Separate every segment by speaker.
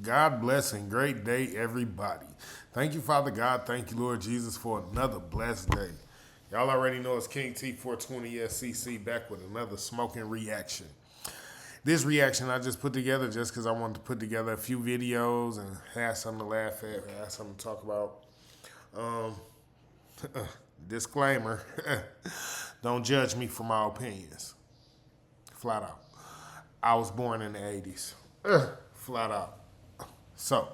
Speaker 1: God bless and great day, everybody. Thank you, Father God. Thank you, Lord Jesus, for another blessed day. Y'all already know it's KingT420SCC back with another smoking reaction. This reaction I just put together just because I wanted to put together a few videos and have something to laugh at, have something to talk about. Disclaimer, don't judge me for my opinions. Flat out. I was born in the 80s. Flat out. So,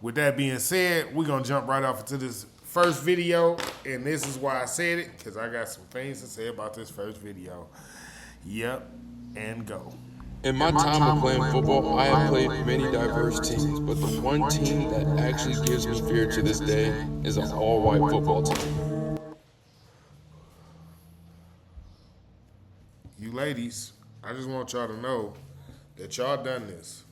Speaker 1: with that being said, we're going to jump right off into this first video. And this is why I said it, because I got some things to say about this first video. Yep, and go.
Speaker 2: In my time of playing football, I have played many diverse teams, but the one team that actually gives me fear to this day is an all-white football team.
Speaker 1: You ladies, I just want y'all to know that y'all done this.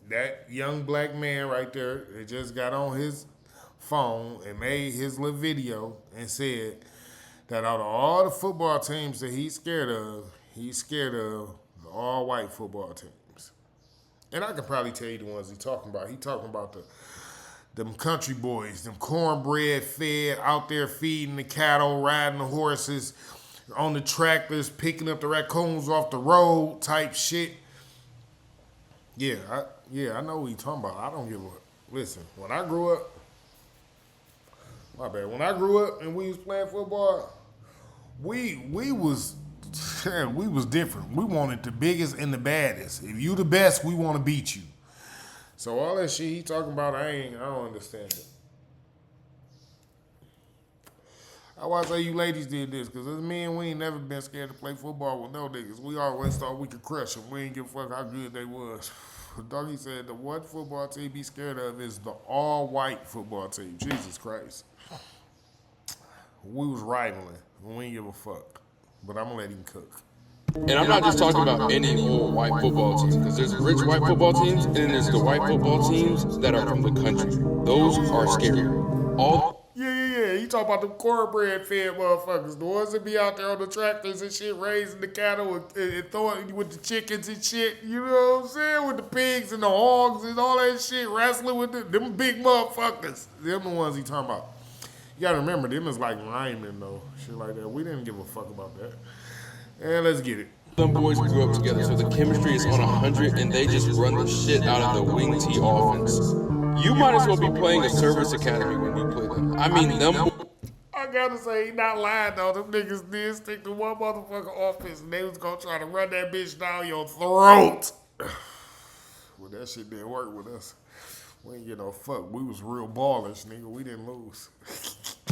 Speaker 1: That young black man right there that just got on his phone and made his little video and said that out of all the football teams that he's scared of the all-white football teams. And I can probably tell you the ones he's talking about. He talking about them country boys, them cornbread fed, out there feeding the cattle, riding the horses, on the tractors, picking up the raccoons off the road type shit. Yeah, I know what he's talking about. I don't give a... Listen, when I grew up... My bad. When I grew up and we was playing football, we was different. We wanted the biggest and the baddest. If you the best, we want to beat you. So all that shit he talking about, I don't understand it. I why say you ladies did this, because as men, we ain't never been scared to play football with no niggas. We always thought we could crush them. We ain't give a fuck how good they was. Doggy said the one football team be scared of is the all-white football team. Jesus Christ. We was rivaling. We ain't give a fuck. But I'm going to let him cook.
Speaker 2: And I'm not just talking about any old white football teams, because there's rich white football teams, and then there's the white football teams that are from the country. Those are scary.
Speaker 1: Yeah. You talk about them cornbread fed motherfuckers. The ones that be out there on the tractors and shit, raising the cattle and throwing with the chickens and shit. You know what I'm saying? With the pigs and the hogs and all that shit, wrestling with them big motherfuckers. Them the ones he talking about. You gotta remember, them is like linemen though. Shit like that. We didn't give a fuck about that. And let's get it.
Speaker 2: Them boys grew up together, so the chemistry is on 100, and they just run the shit out of the wing T offense. You might as well be playing a service academy when you play them. I mean, them.
Speaker 1: I gotta say, he not lying though. Them niggas did stick to one motherfucking offense, and they was gonna try to run that bitch down your throat. Well, that shit didn't work with us. We ain't get no fuck. We was real ballers, nigga. We didn't lose.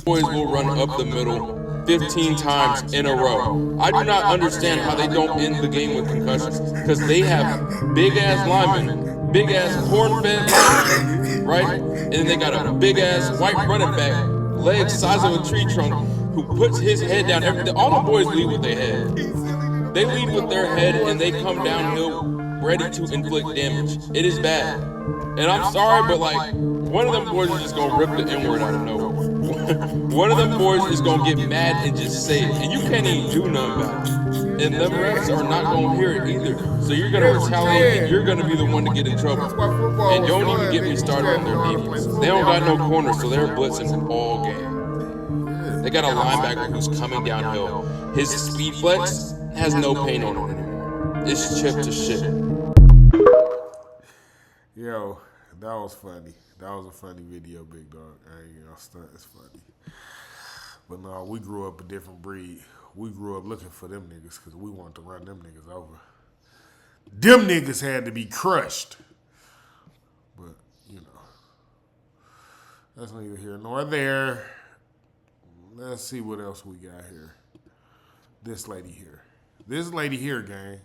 Speaker 2: Boys will run up the middle 15 times in a row. I do not understand how they don't end the game with concussions, because they have big-ass linemen, big-ass corn-fed linemen, right? And then they got a big-ass white running back, legs size of a tree trunk, who puts his head down. All the boys lead with their head. They lead with their head, and they come downhill ready to inflict damage. It is bad. And I'm sorry, but like, one of them boys is just gonna rip the N-word out of nowhere. One of them boys is gonna get mad and just say it, and you can't even do nothing about it. And them refs are not gonna hear it either. So you're gonna retaliate, and you're gonna be the one to get in trouble. And don't even get me started on their defense. They don't got no corners, so they're blitzing all game. They got a linebacker who's coming downhill. His speed flex has no paint on it anymore. It's chipped to shit.
Speaker 1: Yo, that was funny. That was a funny video, big dog. I ain't gonna stunt. It's funny. But no, we grew up a different breed. We grew up looking for them niggas because we wanted to run them niggas over. Them niggas had to be crushed. But, you know, that's neither here nor there. Let's see what else we got here. This lady here. This lady here, gang.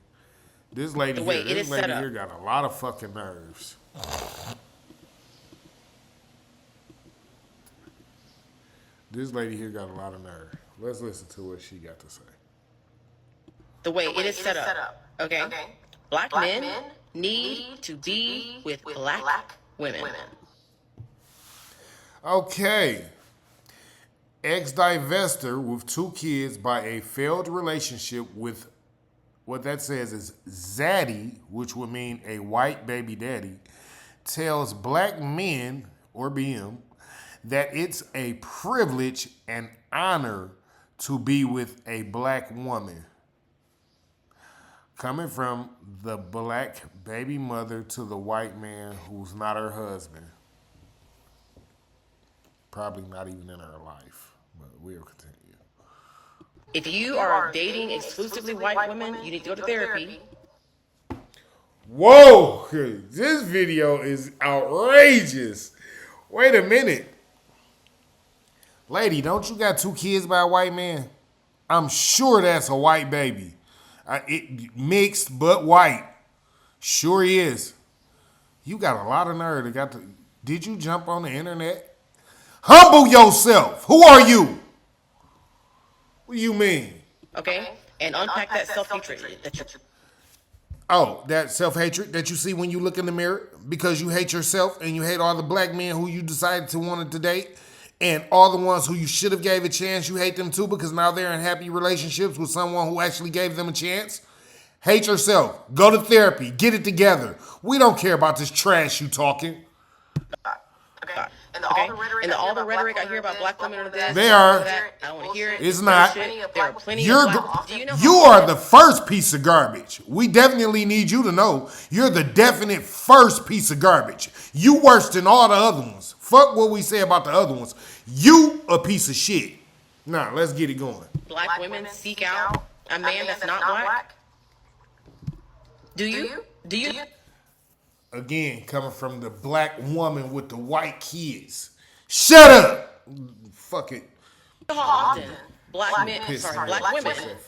Speaker 1: This lady here got a lot of fucking nerves. This lady here got a lot of nerve. Let's listen to what she got to say.
Speaker 3: The way it is set up. Okay? Black men need to be with black women.
Speaker 1: Okay. Ex-Divestor with 2 kids by a failed relationship with what that says is Zaddy, which would mean a white baby daddy, tells black men, or BM, that it's a privilege and honor to be with a black woman. Coming from the black baby mother to the white man who's not her husband. Probably not even in her life, but we'll continue.
Speaker 3: If you are dating exclusively white women, you need to go to therapy.
Speaker 1: Whoa! This video is outrageous. Wait a minute. Lady, don't you got 2 kids by a white man? I'm sure that's a white baby. It mixed but white. Sure he is. You got a lot of nerve. Did you jump on the internet? Humble yourself. Who are you? What do you mean?
Speaker 3: Okay? And unpack that self-hatred that you...
Speaker 1: Oh, that self-hatred that you see when you look in the mirror because you hate yourself and you hate all the black men who you decided to want to date and all the ones who you should have gave a chance, you hate them too because now they're in happy relationships with someone who actually gave them a chance. Hate yourself. Go to therapy. Get it together. We don't care about this trash you talking.
Speaker 3: Okay. And all the rhetoric I hear about black women or this,
Speaker 1: they are.
Speaker 3: That, I don't want to hear it.
Speaker 1: It's not.
Speaker 3: There are plenty of black. Do you know
Speaker 1: you are the first piece of garbage. We definitely need you to know you're the definite first piece of garbage. You worse than all the other ones. Fuck what we say about the other ones. You a piece of shit. Nah, let's get it going.
Speaker 3: Black women seek out a man that's not black? Do you?
Speaker 1: Again, coming from the black woman with the white kids. Shut up! Fuck it.
Speaker 3: How often black women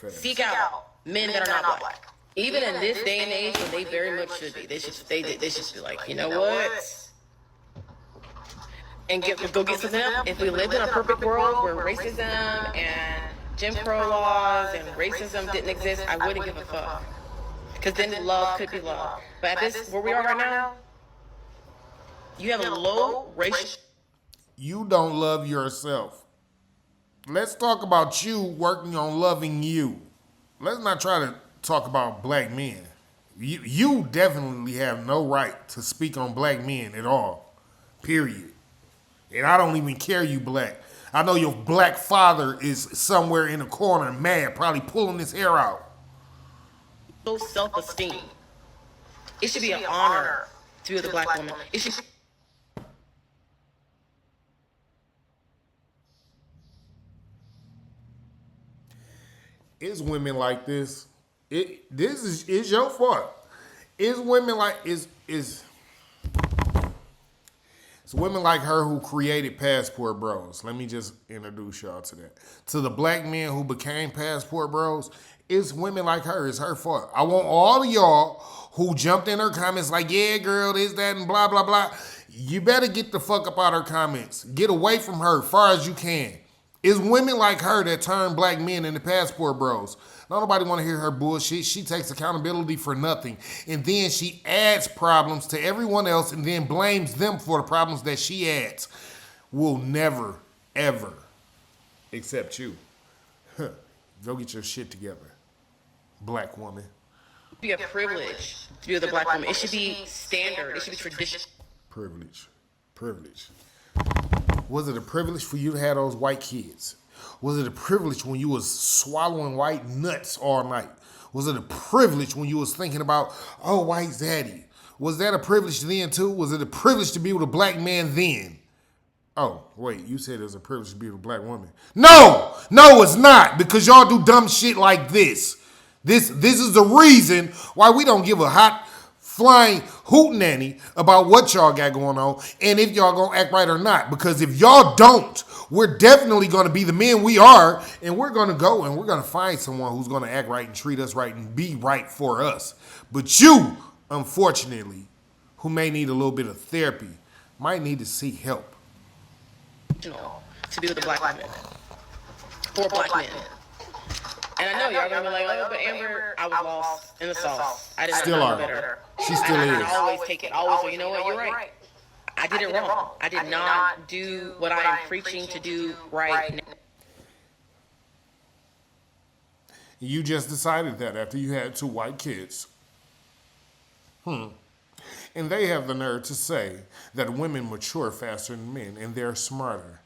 Speaker 3: seek out men that are not black? Even in this day and age when they very much should be. They should be like, you know what? And go get some help. If we lived in a perfect world where racism and Jim Crow laws and racism didn't exist, I wouldn't give a fuck. Because then love could be love. But at this, where we are right now, you have a low racial...
Speaker 1: You don't love yourself. Let's talk about you working on loving you. Let's not try to talk about black men. You definitely have no right to speak on black men at all. Period. And I don't even care you black. I know your black father is somewhere in a corner mad, probably pulling his hair out.
Speaker 3: Self-esteem. It should be an honor to be with a black woman. It should...
Speaker 1: It's women like this. This is your fault. It's women like it's women like her who created Passport Bros. Let me just introduce y'all to that. To the black men who became Passport Bros, it's women like her. It's her fault. I want all of y'all who jumped in her comments like, yeah, girl, this, that, and blah, blah, blah. You better get the fuck up out of her comments. Get away from her as far as you can. It's women like her that turn black men into Passport Bros. Nobody want to hear her bullshit. She takes accountability for nothing. And then she adds problems to everyone else and then blames them for the problems that she adds. We'll never, ever accept you. Go get your shit together, black woman.
Speaker 3: It should be a privilege to be with a black woman. It should be standard. It should be tradition.
Speaker 1: Privilege. Was it a privilege for you to have those white kids? Was it a privilege when you was swallowing white nuts all night? Was it a privilege when you was thinking about, oh, white zaddy? Was that a privilege then too? Was it a privilege to be with a black man then? Oh, wait, you said it was a privilege to be with a black woman. No, it's not, because y'all do dumb shit like this. This is the reason why we don't give a hot flying hootenanny about what y'all got going on and if y'all gonna act right or not. Because if y'all don't, we're definitely gonna be the men we are, and we're gonna go and we're gonna find someone who's gonna act right and treat us right and be right for us. But you, unfortunately, who may need a little bit of therapy, might need to seek help.
Speaker 3: To be with a black woman. For black men. And I know y'all gonna be like, oh, but Amber, I was lost in the sauce. I didn't know better.
Speaker 1: She still is.
Speaker 3: I always take it. Always, well, you know what? You're right. I did it wrong. I did not do what I am preaching to do right now.
Speaker 1: You just decided that after you had 2 white kids. And they have the nerve to say that women mature faster than men and they're smarter.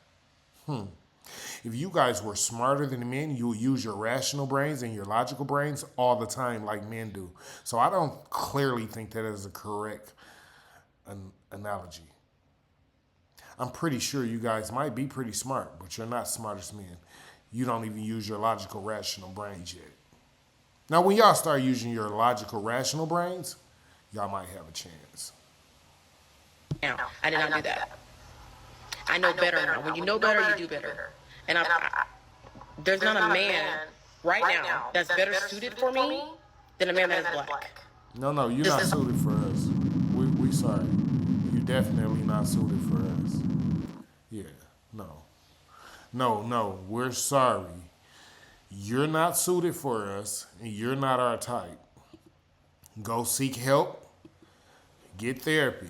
Speaker 1: If you guys were smarter than men, you would use your rational brains and your logical brains all the time like men do. So I don't clearly think that is a correct analogy. I'm pretty sure you guys might be pretty smart, but you're not smart as men. You don't even use your logical, rational brains yet. Now, when y'all start using your logical, rational brains, y'all might have a chance.
Speaker 3: No, I did not do that. I know better now. When you know better, you do better. And there's not a man right now that's better suited for me than a man that is black.
Speaker 1: No, you're not suited for us. We sorry. You're definitely not suited for us. Yeah, no, we're sorry. You're not suited for us, and you're not our type. Go seek help. Get therapy.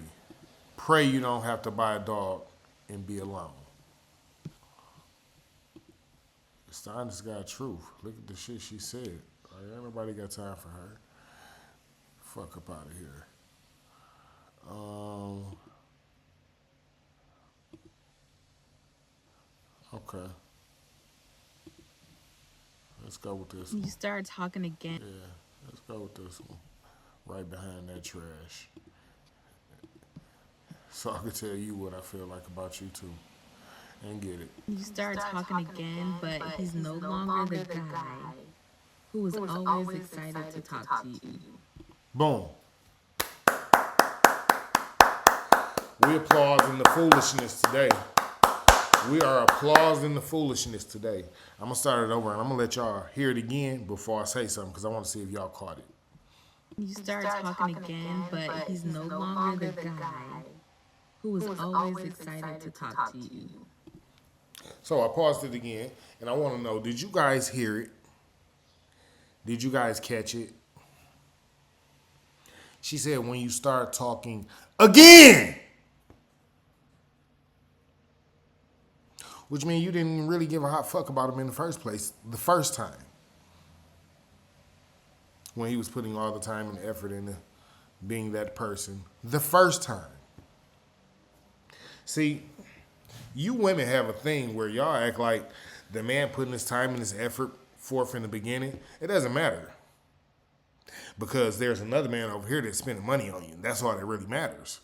Speaker 1: Pray you don't have to buy a dog and be alone. It's the honest God truth. Look at the shit she said. Ain't nobody got time for her. Fuck up out of here. Okay. Let's go with this one.
Speaker 4: You start talking again.
Speaker 1: Yeah, let's go with this one. Right behind that trash. So I can tell you what I feel like about you too. And get it.
Speaker 4: You start talking again, but he's no longer the guy who was always excited to talk to you.
Speaker 1: Boom. We applauding the foolishness today. We are applauding the foolishness today. I'm going to start it over and I'm going to let y'all hear it again before I say something because I want to see if y'all caught it.
Speaker 4: You start talking again, but he's no longer the guy who was always excited to talk to you.
Speaker 1: So I paused it again and I want to know, did you guys hear it? Did you guys catch it? She said when you start talking again, which means you didn't really give a hot fuck about him in the first place the first time. When he was putting all the time and effort into being that person the first time. See, you women have a thing where y'all act like the man putting his time and his effort forth in the beginning, it doesn't matter. Because there's another man over here that's spending money on you. And that's all that really matters.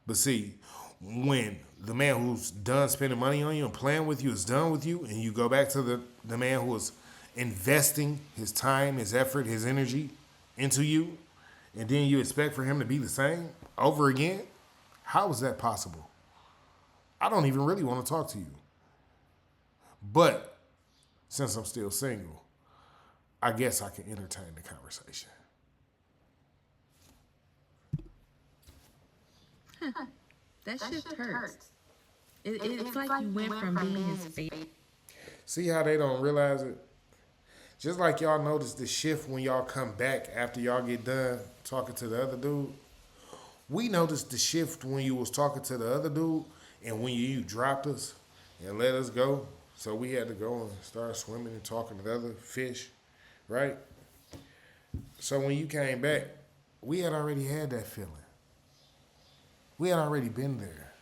Speaker 1: But see, when the man who's done spending money on you and playing with you is done with you, and you go back to the man who was investing his time, his effort, his energy into you, and then you expect for him to be the same over again, how is that possible? I don't even really want to talk to you. But since I'm still single, I guess I can entertain the conversation.
Speaker 4: That shit hurts. It's like you went from being his favorite.
Speaker 1: See how they don't realize it? Just like y'all notice the shift when y'all come back after y'all get done talking to the other dude. We noticed the shift when you was talking to the other dude and when you dropped us and let us go. So we had to go and start swimming and talking to the other fish, right? So when you came back, we had already had that feeling. We had already been there.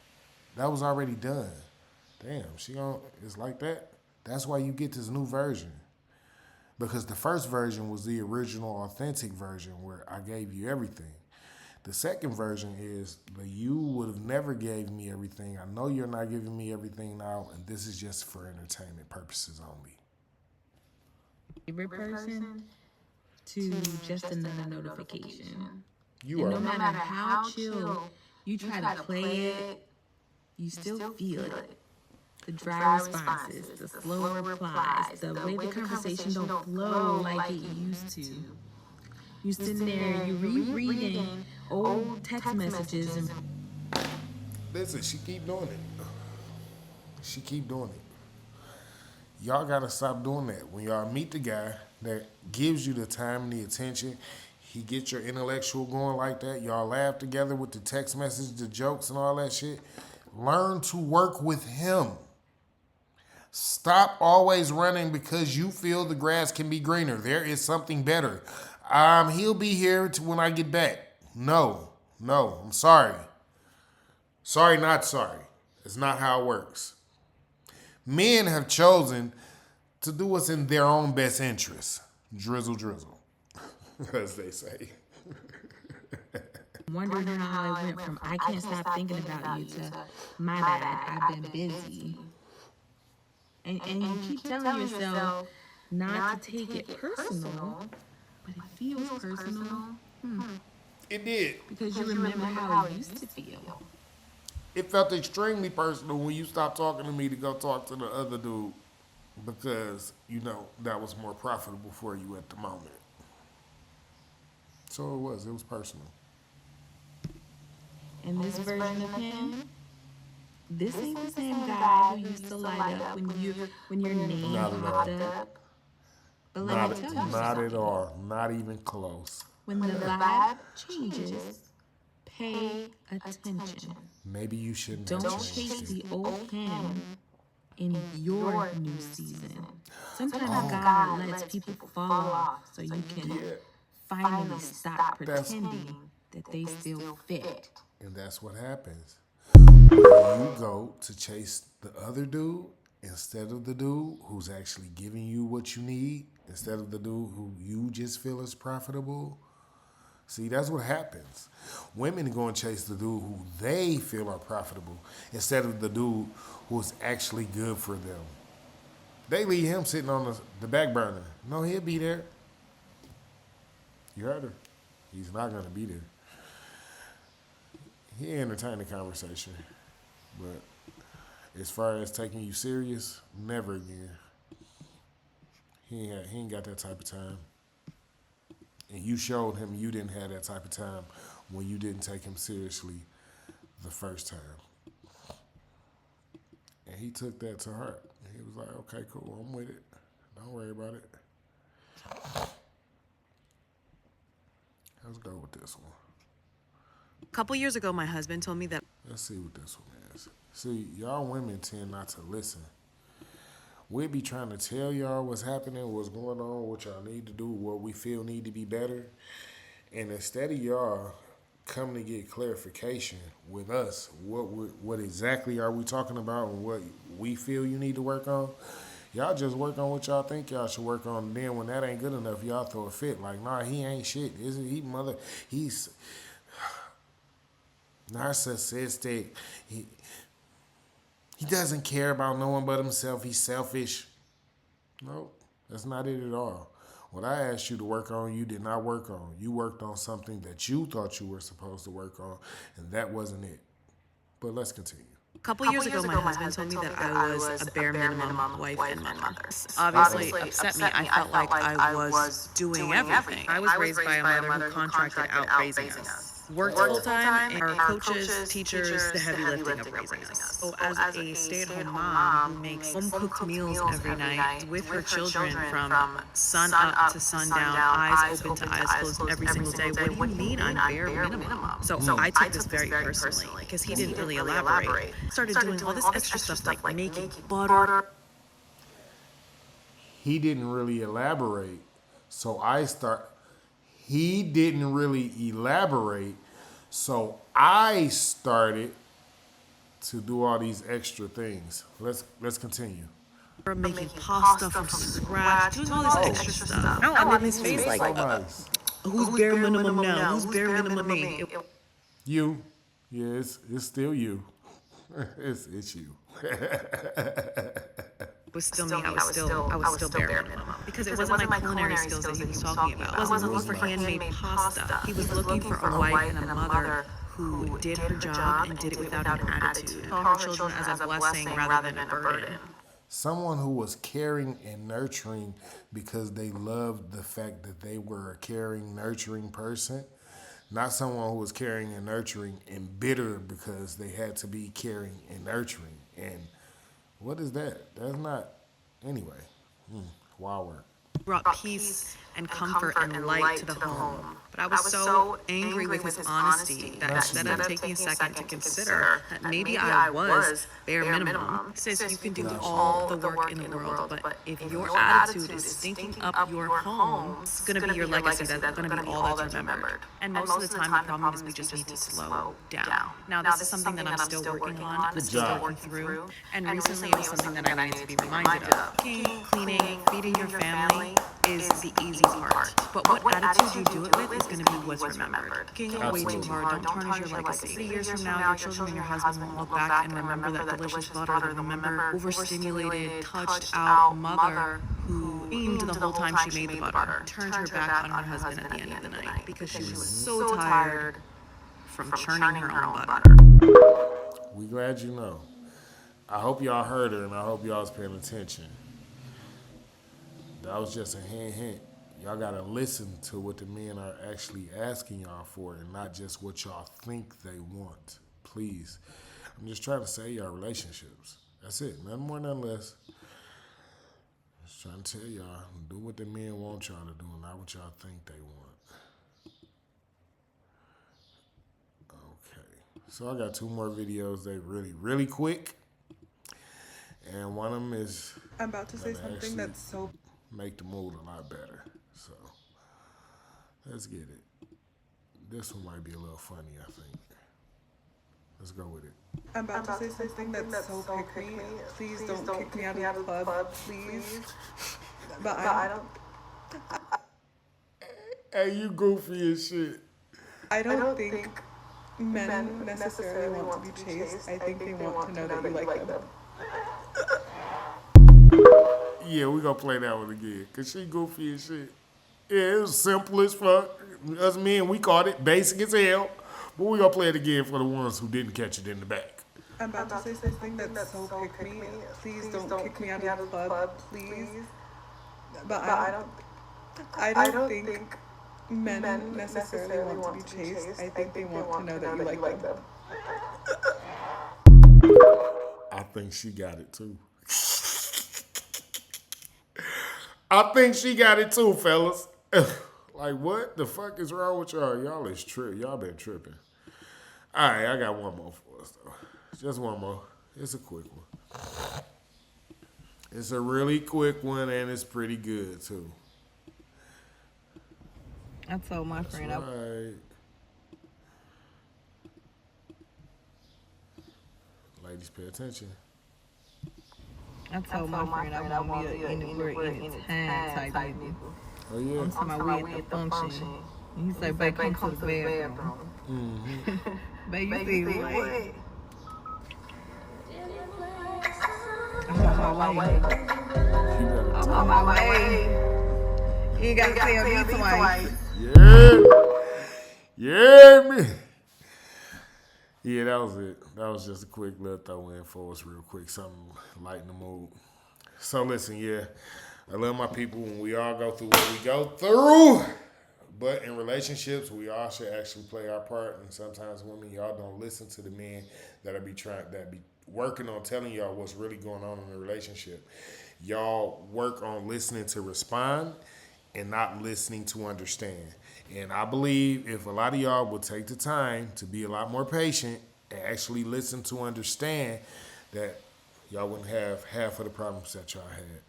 Speaker 1: That was already done. Damn, it's like that? That's why you get this new version. Because the first version was the original authentic version where I gave you everything. The second version is that you would have never gave me everything. I know you're not giving me everything now, and this is just for entertainment purposes only.
Speaker 4: Favorite person to just another notification.
Speaker 1: You
Speaker 4: And
Speaker 1: are.
Speaker 4: no matter how chill you try to play it, you still feel it. The dry responses, the slow replies, the way the conversation don't flow like it used to. You sitting there, you rereading old text messages and
Speaker 1: Listen, she keep doing it. She keep doing it. Y'all gotta stop doing that. When y'all meet the guy that gives you the time and the attention, he gets your intellectual going like that. Y'all laugh together with the text message, the jokes and all that shit. Learn to work with him. Stop always running because you feel the grass can be greener. There is something better. He'll be here when I get back. No, I'm sorry. Sorry, not sorry. It's not how it works. Men have chosen to do what's in their own best interest. Drizzle, drizzle, as they say.
Speaker 4: Wondering how I went from I can't stop thinking about you to my bad, I've been busy. And you keep telling yourself not to take it personal, but it feels personal.
Speaker 1: It did.
Speaker 4: Because you remember how it used to feel.
Speaker 1: It felt extremely personal when you stopped talking to me to go talk to the other dude because, that was more profitable for you at the moment. So it was personal.
Speaker 4: And this version of him, this ain't the same guy who used to light up when your name popped up. But let me tell you
Speaker 1: Not
Speaker 4: something.
Speaker 1: at all. Not even close.
Speaker 4: When the vibe changes, pay attention.
Speaker 1: Maybe you shouldn't
Speaker 4: Don't
Speaker 1: have
Speaker 4: chase
Speaker 1: changed
Speaker 4: the
Speaker 1: it.
Speaker 4: old him in your new season. Sometimes God lets people fall off so you can finally stop pretending that they still fit.
Speaker 1: And that's what happens. When you go to chase the other dude instead of the dude who's actually giving you what you need, instead of the dude who you just feel is profitable. See, that's what happens. Women go and chase the dude who they feel are profitable instead of the dude who's actually good for them. They leave him sitting on the back burner. No, he'll be there. You heard her. He's not going to be there. He entertained the conversation. But as far as taking you serious, never again. He ain't got that type of time. And you showed him you didn't have that type of time when you didn't take him seriously the first time. And he took that to heart. He was like, okay, cool, I'm with it. Don't worry about it. Let's go with this one.
Speaker 5: A couple years ago, my husband told me that.
Speaker 1: Let's see what this one is. See, y'all women tend not to listen. We be trying to tell y'all what's happening, what's going on, what y'all need to do, what we feel need to be better. And instead of y'all coming to get clarification with us, what exactly are we talking about and what we feel you need to work on, y'all just work on what y'all think y'all should work on. And then when that ain't good enough, y'all throw a fit. Like, nah, he ain't shit. He's narcissistic. He doesn't care about no one but himself. He's selfish. Nope, that's not it at all. What I asked you to work on, you did not work on. You worked on something that you thought you were supposed to work on, and that wasn't it. But let's continue.
Speaker 5: A couple years ago, my husband told me that I was a bare minimum wife and mother. Obviously, upset me. I felt like I was doing everything. I was raised by a mother who contracted out raising us. Worked full-time, and our coaches, teachers, the heavy lifting of raising us. So as a stay-at-home mom who makes home-cooked meals every night with her children from sun up to sundown, eyes open to eyes closed every single day, what do you mean I'm bare minimum? So I took this very personally because he didn't really elaborate. Started doing all this extra stuff like making butter.
Speaker 1: He didn't really elaborate, He didn't really elaborate, so I started to do all these extra things. Let's continue.
Speaker 5: Making pasta from scratch, doing all this extra stuff. No, I'm in his face like,
Speaker 1: Nice.
Speaker 5: who's bare minimum now? Who's bare minimum me?
Speaker 1: You. Yeah, it's still you. It's you.
Speaker 5: Was still me. I was still bare minimum because it wasn't my culinary skills that he was talking about. I wasn't looking for handmade pasta. He was looking for a wife and a mother who did her job and did it without an attitude. Saw her children as a blessing rather than a burden.
Speaker 1: Someone who was caring and nurturing because they loved the fact that they were a caring, nurturing person. Not someone who was caring and nurturing and bitter because they had to be caring and nurturing. And what is that? That's not. Anyway, wild work.
Speaker 5: brought peace and comfort and light to the home. But I was so angry with his honesty that instead of taking a second to consider that maybe I was bare minimum, sis, you can do all the work in the world, but if your attitude is stinking up your home, it's going to be your legacy. That's going to be all that's remembered. And most of the time, the problem is we just need to slow down. Now, this is something that I'm still working on, I'm still working through. And recently, it was something that I needed to be reminded of. Cooking, cleaning, feeding your family is the easy part. But what attitude you do it with is going to be what's remembered. Cooking way too hard, don't tarnish your legacy. 3 years from now, your children and your husband won't look back and remember that delicious butter. They'll remember overstimulated, touched out mother who screamed the whole time she made the butter, turned her back on her husband at the end of the night because she was so tired from churning her own butter.
Speaker 1: We glad you know. I hope y'all heard her, and I hope y'all was paying attention. That was just a hint. Y'all gotta listen to what the men are actually asking y'all for, and not just what y'all think they want. Please. I'm just trying to save y'all relationships. That's it. Nothing more, nothing less. Just trying to tell y'all, do what the men want y'all to do, and not what y'all think they want. Okay. So I got 2 more videos. They really quick. And one of them is...
Speaker 6: I'm about to say something that's so...
Speaker 1: make the mood a lot better. So, let's get it. This one might be a little funny, I think. Let's go with it.
Speaker 6: I'm about to say something that's so pick me. Please don't kick me out of the club, please. But I don't...
Speaker 1: Hey, you goofy as shit.
Speaker 6: I don't think men necessarily want to be chased. I think they want to know that you like them.
Speaker 1: Yeah, we gonna play that one again, cause she goofy as shit. Yeah, it was simple as fuck. Us men, we caught it, basic as hell. But we gonna play it again for the ones who didn't catch it in the back.
Speaker 6: I'm about to say something that's so pick me. Please don't kick me out of the club, please. But I don't think men necessarily want to be chased. I think they want to know that you like them.
Speaker 1: I think she got it too. I think she got it too, fellas. Like, what the fuck is wrong with y'all? Y'all been tripping. All right, I got one more for us, though. Just one more. It's a quick one. It's a really quick one, and it's pretty good, too.
Speaker 7: I told my friend.
Speaker 1: Right. Ladies, pay attention.
Speaker 7: I told my friend I want to be an anywhere, anytime type nigga.
Speaker 1: Oh, yeah?
Speaker 7: I'm talking about we at the function. And he said, babe, come to the bathroom.
Speaker 1: Mm-hmm.
Speaker 7: Babe, you see what? I'm on my way. I'm on my way. You ain't got to tell me twice.
Speaker 1: Yeah, man. Yeah, that was it. That was just a quick little throw in for us real quick. Something lighten the mood. So listen, yeah, I love my people and we all go through what we go through. But in relationships, we all should actually play our part. And sometimes women, y'all don't listen to the men that be working on telling y'all what's really going on in the relationship. Y'all work on listening to respond and not listening to understand. And I believe if a lot of y'all would take the time to be a lot more patient and actually listen to understand, that y'all wouldn't have half of the problems that y'all had.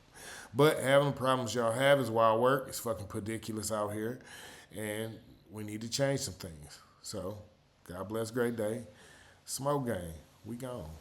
Speaker 1: But having the problems y'all have is wild work. It's fucking ridiculous out here. And we need to change some things. So, God bless, great day. Smoke gang. We gone.